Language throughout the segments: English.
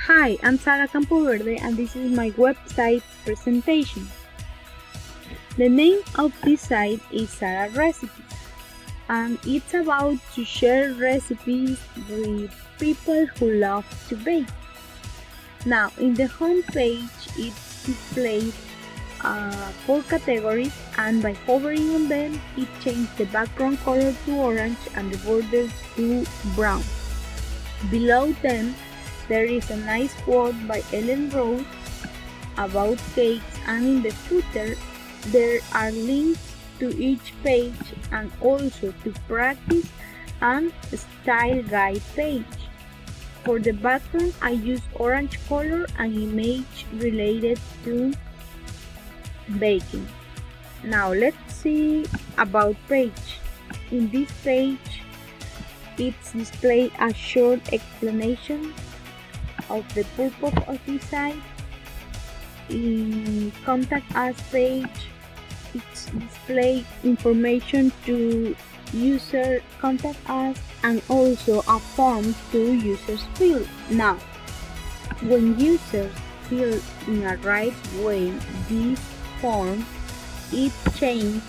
Hi, I'm Sara Campoverde and this is my website presentation. The name of this site is Sara Recipes and it's about to share recipes with people who love to bake. Now, in the home page, it's displayed 4 categories, and by hovering on them, it changes the background color to orange and the borders to brown. Below them, there is a nice quote by Ellen Rose about cakes, and in the footer, there are links to each page and also to practice and style guide page. For the background, I use orange color and image related to baking. Now let's see about page. In this page, it's displayed a short explanation of the purpose of this site. In contact us page, it's display information to user contact us and also a form to users fill. Now, when users fill in a right way this form, it changes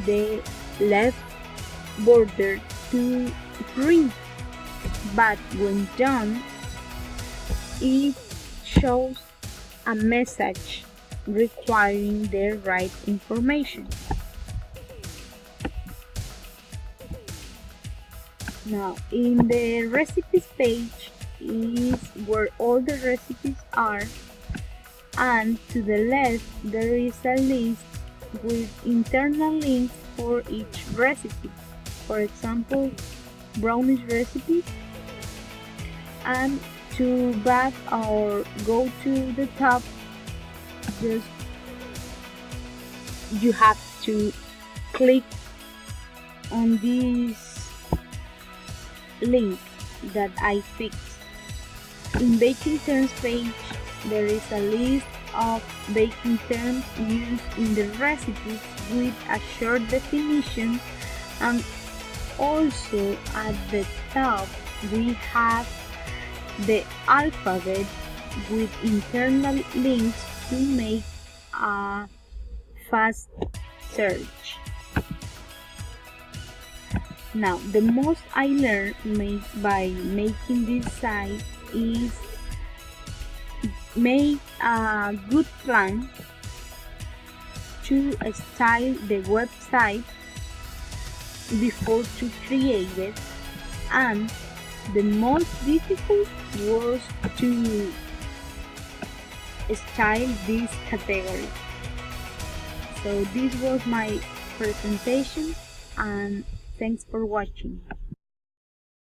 the left border to green, but when done, it shows a message requiring the right information. Now, in the recipes page is where all the recipes are, and to the left there is a list with internal links for each recipe. For example, brownies recipe, and to back or go to the top, just you have to click on this link that I fixed. In baking terms page, there is a list of baking terms used in the recipes with a short definition, and also at the top we have the alphabet with internal links to make a fast search. Now, the most I learned by making this site is make a good plan to style the website before to create it, and the most difficult was to style this category. So this was my presentation, and thanks for watching.